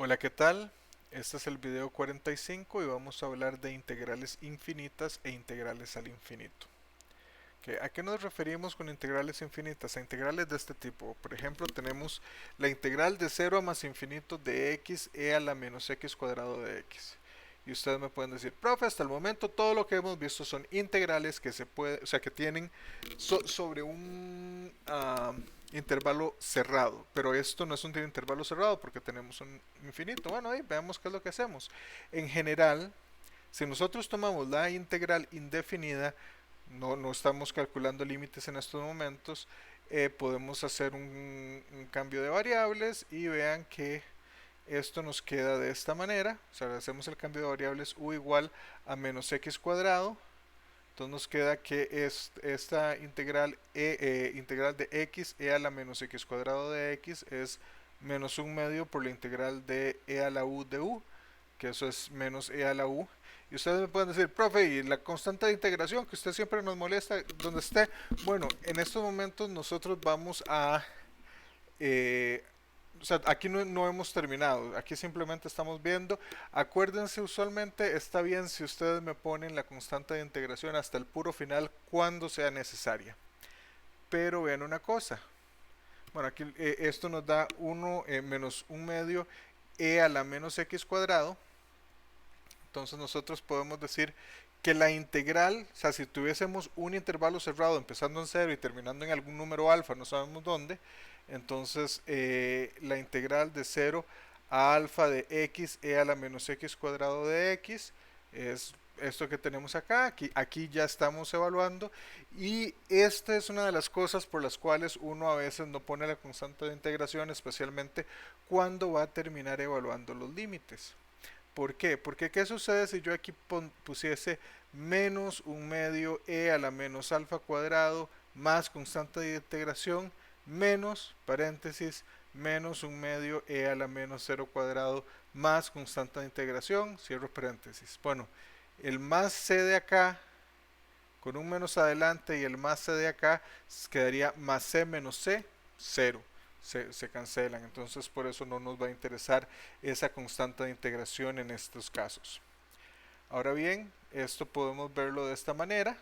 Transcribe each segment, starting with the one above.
Hola, ¿qué tal? Este es el video 45 y vamos a hablar de integrales infinitas e integrales al infinito. ¿A qué nos referimos con integrales infinitas? A integrales de este tipo. Por ejemplo, tenemos la integral de 0 a más infinito de x e a la menos x cuadrado de x. Y ustedes me pueden decir, profe, hasta el momento todo lo que hemos visto son integrales que se puede, o sea, que tienen sobre un intervalo cerrado. Pero esto no es un intervalo cerrado porque tenemos un infinito. Bueno, ahí veamos qué es lo que hacemos. En general, si nosotros tomamos la integral indefinida, no estamos calculando límites en estos momentos, podemos hacer un cambio de variables y vean que esto nos queda de esta manera. O sea, hacemos el cambio de variables u igual a menos x cuadrado. Entonces nos queda que esta integral de x e a la menos x cuadrado de x es menos un medio por la integral de e a la u de u, que eso es menos e a la u. Y ustedes me pueden decir, profe, y la constante de integración que usted siempre nos molesta, donde esté. Bueno, en estos momentos nosotros vamos a o sea, aquí no hemos terminado, aquí simplemente estamos viendo. Acuérdense, usualmente está bien si ustedes me ponen la constante de integración hasta el puro final cuando sea necesaria. Pero vean una cosa, bueno, aquí esto nos da 1 menos un medio e a la menos x cuadrado. Entonces nosotros podemos decir que la integral, o sea, si tuviésemos un intervalo cerrado empezando en 0 y terminando en algún número alfa, no sabemos dónde, entonces la integral de 0 a alfa de x e a la menos x cuadrado de x es esto que tenemos acá. Aquí ya estamos evaluando, y esta es una de las cosas por las cuales uno a veces no pone la constante de integración, especialmente cuando va a terminar evaluando los límites. ¿Por qué? Porque ¿qué sucede si yo aquí pusiese menos un medio e a la menos alfa cuadrado más constante de integración menos, paréntesis, menos un medio e a la menos 0 cuadrado más constante de integración, cierro paréntesis? Bueno, el más c de acá con un menos adelante y el más c de acá quedaría más c menos c, 0. Se cancelan, entonces por eso no nos va a interesar esa constante de integración en estos casos. Ahora bien, esto podemos verlo de esta manera.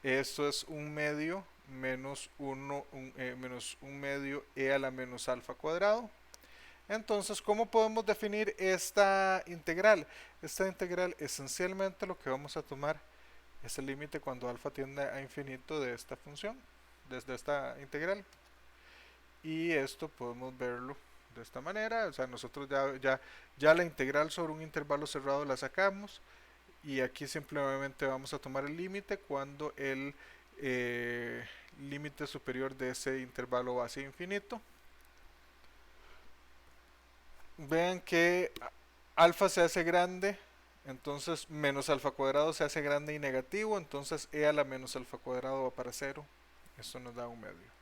Esto es un medio menos, menos un medio e a la menos alfa cuadrado. Entonces, ¿cómo podemos definir esta integral? Esta integral esencialmente lo que vamos a tomar es el límite cuando alfa tiende a infinito de esta función, desde esta integral. Y esto podemos verlo de esta manera. O sea, nosotros ya la integral sobre un intervalo cerrado la sacamos, y aquí simplemente vamos a tomar el límite cuando el límite superior de ese intervalo va hacia infinito. Vean que alfa se hace grande, entonces menos alfa cuadrado se hace grande y negativo, entonces e a la menos alfa cuadrado va para 0. Esto nos da un medio.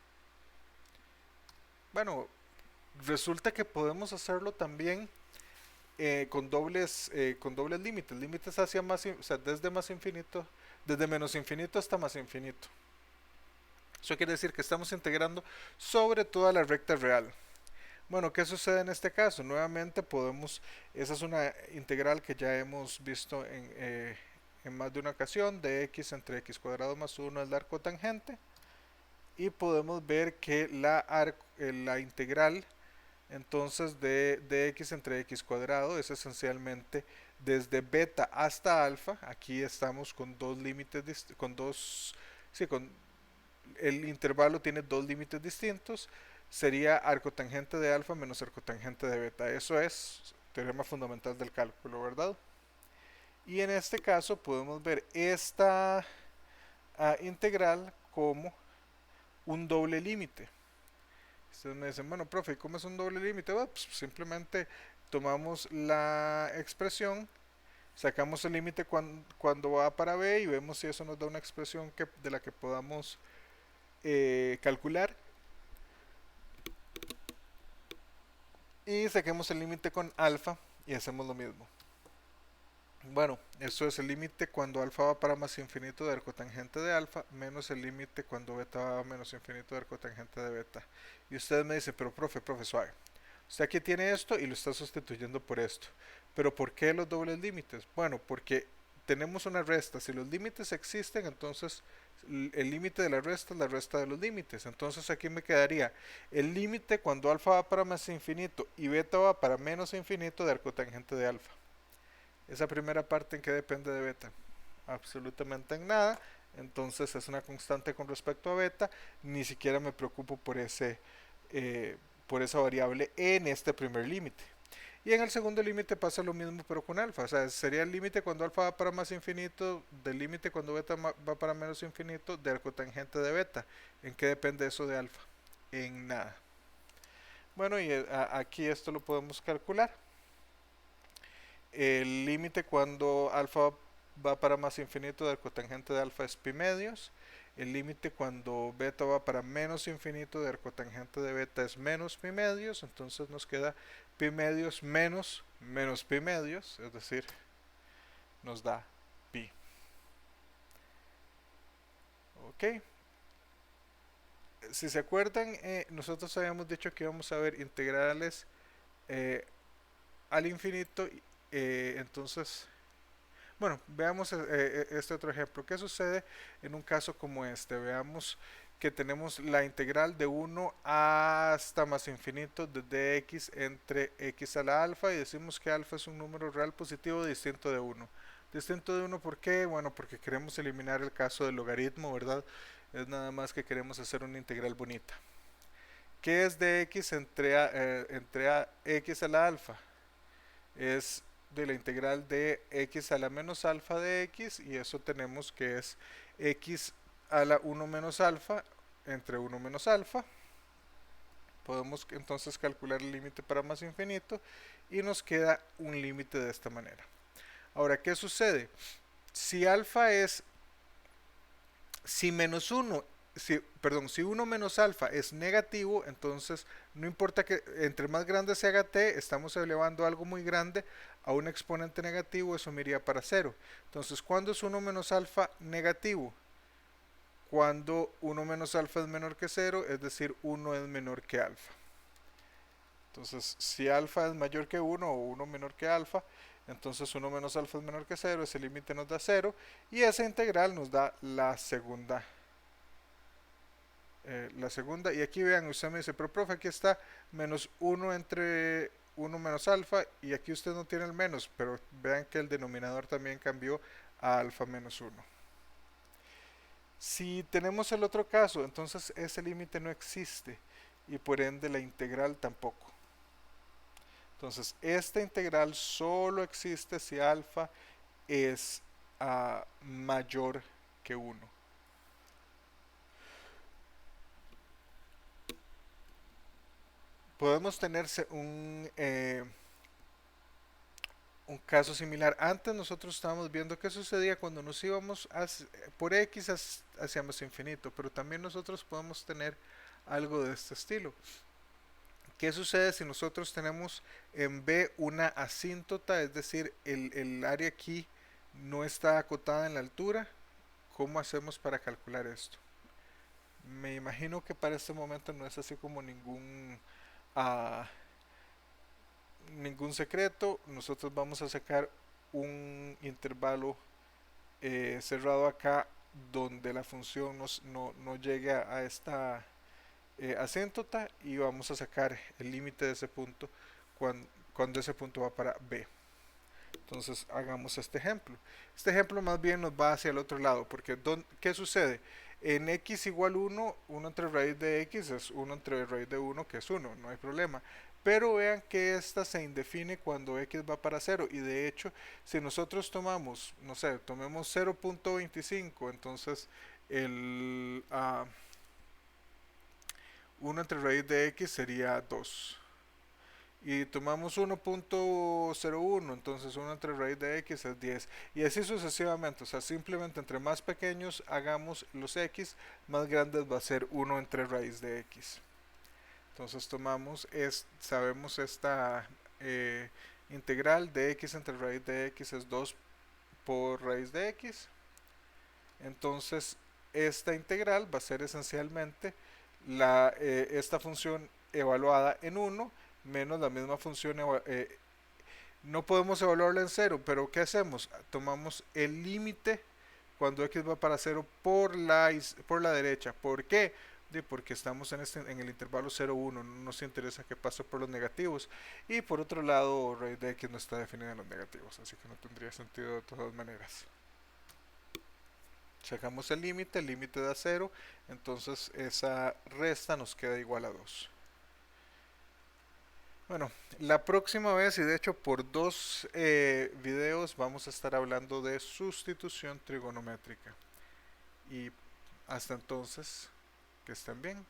Bueno, resulta que podemos hacerlo también con dobles límites, límites hacia más, o sea, desde más infinito, desde menos infinito hasta más infinito. Eso quiere decir que estamos integrando sobre toda la recta real. Bueno, ¿qué sucede en este caso? Nuevamente esa es una integral que ya hemos visto en más de una ocasión, de x entre x cuadrado más 1 es la arcotangente, y podemos ver que la integral entonces de x entre x cuadrado es esencialmente desde beta hasta alfa. Aquí estamos con dos límites, sí, el intervalo tiene dos límites distintos. Sería arcotangente de alfa menos arcotangente de beta. Eso es teorema fundamental del cálculo, ¿verdad? Y en este caso podemos ver esta integral como un doble límite. Ustedes me dicen, bueno, profe, ¿cómo es un doble límite? Bueno, pues simplemente tomamos la expresión, sacamos el límite cuando va para b y vemos si eso nos da una expresión de la que podamos calcular. Y saquemos el límite con alfa y hacemos lo mismo. Bueno, eso es el límite cuando alfa va para más infinito de arcotangente de alfa menos el límite cuando beta va a menos infinito de arcotangente de beta. Y ustedes me dicen, pero profe, suave. Usted aquí tiene esto y lo está sustituyendo por esto. Pero ¿por qué los dobles límites? Bueno, porque tenemos una resta. Si los límites existen, entonces el límite de la resta es la resta de los límites. Entonces aquí me quedaría el límite cuando alfa va para más infinito y beta va para menos infinito de arcotangente de alfa. Esa primera parte, ¿en qué depende de beta? Absolutamente en nada. Entonces es una constante con respecto a beta. Ni siquiera me preocupo por esa variable en este primer límite. Y en el segundo límite pasa lo mismo pero con alfa. O sea, sería el límite cuando alfa va para más infinito, del límite cuando beta va para menos infinito, de arcotangente de beta. ¿En qué depende eso de alfa? En nada. Bueno, y aquí esto lo podemos calcular. El límite cuando alfa va para más infinito del cotangente de alfa es pi medios. El límite cuando beta va para menos infinito del cotangente de beta es menos pi medios. Entonces nos queda pi medios menos pi medios, es decir, nos da pi. Ok. Si se acuerdan, nosotros habíamos dicho que íbamos a ver integrales al infinito. Entonces, bueno, veamos este otro ejemplo. ¿Qué sucede en un caso como este? Veamos que tenemos la integral de 1 hasta más infinito de dx entre x a la alfa y decimos que alfa es un número real positivo distinto de 1. Distinto de 1, ¿por qué? Bueno, porque queremos eliminar el caso del logaritmo, ¿verdad? Es nada más que queremos hacer una integral bonita. ¿Qué es dx entre x a la alfa? Es de la integral de x a la menos alfa de x y eso tenemos que es x a la 1 menos alfa entre 1 menos alfa. Podemos entonces calcular el límite para más infinito y nos queda un límite de esta manera. Ahora, ¿qué sucede? Si alfa es, si menos 1 si 1 menos alfa es negativo, entonces no importa que entre más grande se haga t, estamos elevando algo muy grande a un exponente negativo, eso me iría para 0. Entonces, ¿cuándo es 1 menos alfa negativo? Cuando 1 menos alfa es menor que 0, es decir, 1 es menor que alfa. Entonces, si alfa es mayor que 1 o 1 menor que alfa, entonces 1 menos alfa es menor que 0, ese límite nos da 0 y esa integral nos da la segunda. Y aquí vean, usted me dice, pero profe, aquí está menos 1 entre 1 menos alfa y aquí usted no tiene el menos, pero vean que el denominador también cambió a alfa menos 1. Si tenemos el otro caso, entonces ese límite no existe y por ende la integral tampoco. Entonces esta integral solo existe si alfa es mayor que 1. Podemos tener un caso similar. Antes nosotros estábamos viendo qué sucedía cuando nos íbamos por x hacia más infinito, pero también nosotros podemos tener algo de este estilo. ¿Qué sucede si nosotros tenemos en B una asíntota, es decir, el área aquí no está acotada en la altura? ¿Cómo hacemos para calcular esto? Me imagino que para este momento no es así como ah, ningún secreto. Nosotros vamos a sacar un intervalo cerrado acá donde la función no llegue a esta asíntota y vamos a sacar el límite de ese punto cuando ese punto va para B. Entonces hagamos este ejemplo. Este ejemplo más bien nos va hacia el otro lado, porque ¿qué sucede? En x igual 1, 1 entre raíz de x es 1 entre raíz de 1, que es 1, no hay problema. Pero vean que esta se indefine cuando x va para 0 y de hecho si nosotros tomamos, no sé, tomemos 0.25, entonces el 1 entre raíz de x sería 2 y tomamos 1.01, entonces 1 entre raíz de x es 10 y así sucesivamente. O sea, simplemente entre más pequeños hagamos los x, más grandes va a ser 1 entre raíz de x. Entonces sabemos esta integral de x entre raíz de x es 2 por raíz de x. Entonces esta integral va a ser esencialmente esta función evaluada en 1 menos la misma función. No podemos evaluarla en cero, pero ¿qué hacemos? Tomamos el límite cuando x va para cero por la derecha. ¿Por qué? Porque estamos en el intervalo 0,1, no nos interesa que pase por los negativos. Y por otro lado, raíz de x no está definida en los negativos, así que no tendría sentido de todas maneras. Sacamos el límite da 0, entonces esa resta nos queda igual a 2. Bueno, la próxima vez, y de hecho por dos videos, vamos a estar hablando de sustitución trigonométrica. Y hasta entonces, que estén bien.